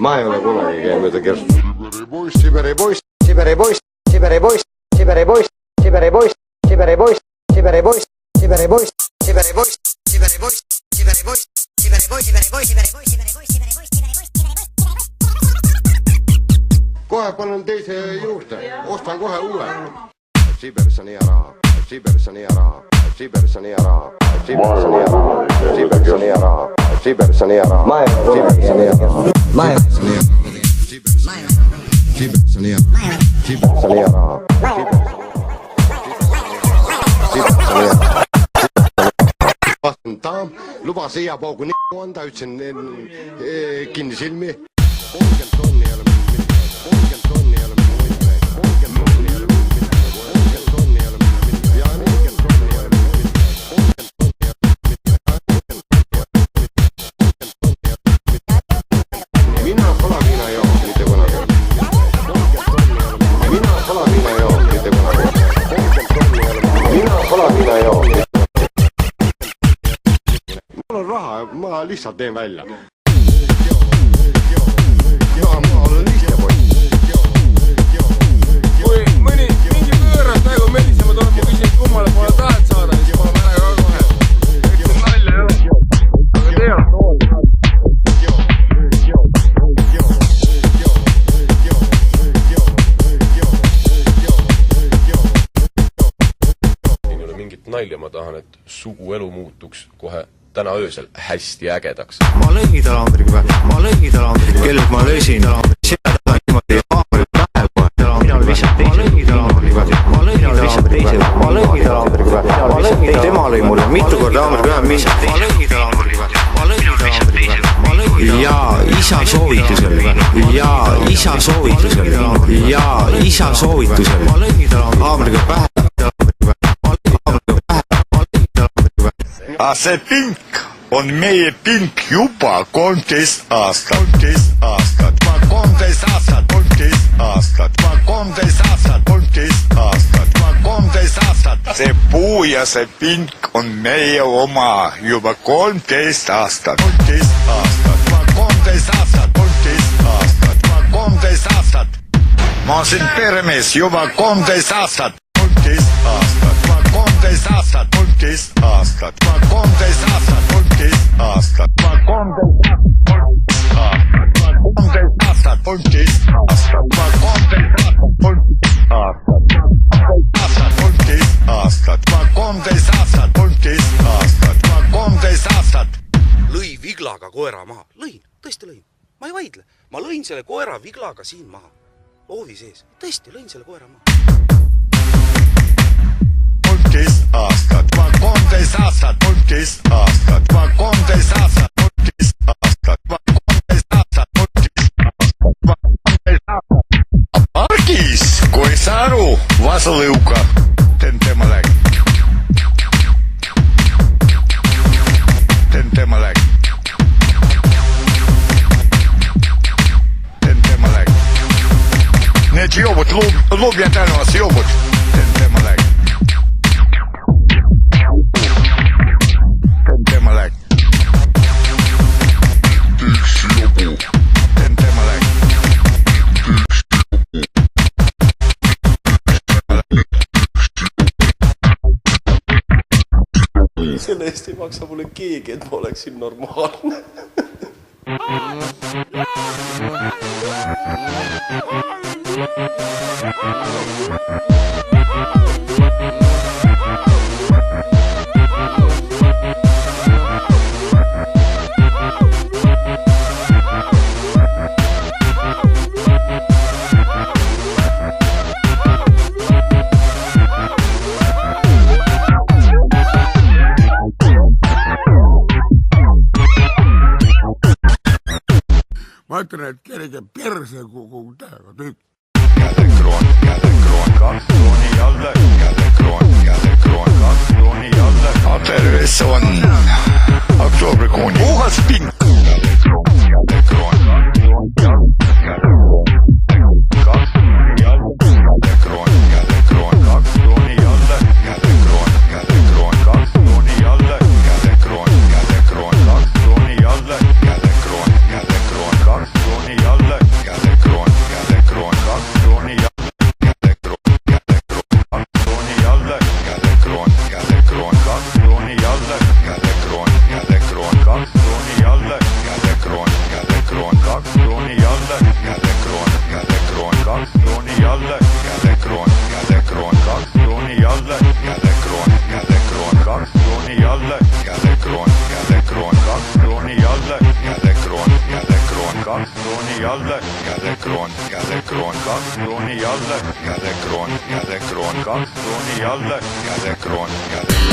Ma ei ole kunagi käinud mööda kerstu. Siberi poiss, Siberi poiss, Siberi poiss, Siberi poiss, Siberi poiss, Siberi poiss, Siberi poiss, Siberi poiss, Siberi poiss, Siberi poiss, Siberi poiss, Siberi poiss, Siberi poiss, Siberi poiss, Siberi poiss, Siberi poiss, Siberi poiss. Kohe panen teise juurde, ostan kohe uue. Sibersani ära, Sibersani ära, Sibersani ära, Sibersani ära, Sibersani ära, Sibersani ära, Sibersani ära, Sibersani ära, Sibersani ära. Vaatan ta, lubas iiapaugu nikku anda, ütlesin kinni silmi. 30 tonni ei ole mingi, 30 tonni ei ole mingi, 30 tonni ei ole mingi, 30 tonni ei ole mingi, ja 40 tonni ei ole mingi, 30 tonni ei ole mingi. Mina kalaviina ei joo, mitte kunagi. 30 tonni ei ole mingi, mina kalaviina ei joo, mitte kunagi. 30 tonni ei ole mingi, mina kalaviina ei joo. Mul on raha, ma lihtsalt teen välja. Ma olen lihtne poiss. Kui mõni mingi pööras nägu Melissa, ma tuleb, ma küsin, kummale poole tahad saada, siis ma olen ära ka kohe. Eks nalja ei ole. Aga tea. Siin ei ole mingit nalja, ma tahan, et suguelu muutuks kohe täna öösel hästi ägedaks. Ma lõin tal haamriga või? Ma lõin tal haamriga. Kellelt ma lõisin? Seda niimoodi haamriga pähe kohe. Mina lihtsalt teise. Ma lõin tal haamriga või? Ma lõin tal haamriga või? Ma lõin tal haamriga või? Ma lõin teise. Tema lõi mulle mitu korda haamriga ühe mingi. Ma lõin tal haamriga või? Ma lõin tal haamriga või? Ja isa soovitusel. Ja isa soovitusel. Ja isa soovitusel. Ma lõin tal haamriga pähe. See pink on meie pink juba 13 aastat. 13 aastat. 13 aastat. 13 aastat. 13 aastat. 13 aastat. 13 aastat. See puu ja see pink on meie oma juba 13 aastat. 13 aastat. 13 aastat. 13 aastat. 13 aastat. Ma olen siin peremees juba 13 aastat. 13 aastat. 13 aastat. 13 aastat. 13 aastat. 13 aastat. 13 aastat. 13 aastat. 13 aastat. Lõi viglaga koera maha. Lõin, tõesti lõin. Ma ei vaidle. Ma lõin selle koera viglaga siin maha. Hoovi sees. Tõesti lõin selle koera maha. 13 aastat, 13 aastat, 13 aastat, 13 aastat, 13 aastat, 13 aastat, 13 aastat. Margis, kui sa aru, vasalõuka, teen tema läg. Teen tema läg. Teen tema läg. Need joobud, lubja tänavas joobud, teen tema läg. Tema läg. Üks jobu. Teen tema läg. Selle eest ei maksa mulle keegi, et ma oleksin normaalne. Ma ütlen, et kerge perse kogu tähega tükk. Kädekroon, 2 krooni alla, kädekroon, 2 krooni alla. Terves on oktoobrikuuni. Puhas pink. Kädekroon, 2 krooni alla, kädekroon, 2 krooni alla, kädekroon, 2 krooni alla, kädekroon, 2 krooni alla, kädekroon, 2 krooni alla, kädekroon, 2 krooni alla. jälle, kroon, 2 krooni jälle, kroon, 2 krooni jälle, kroon, 2 krooni jälle.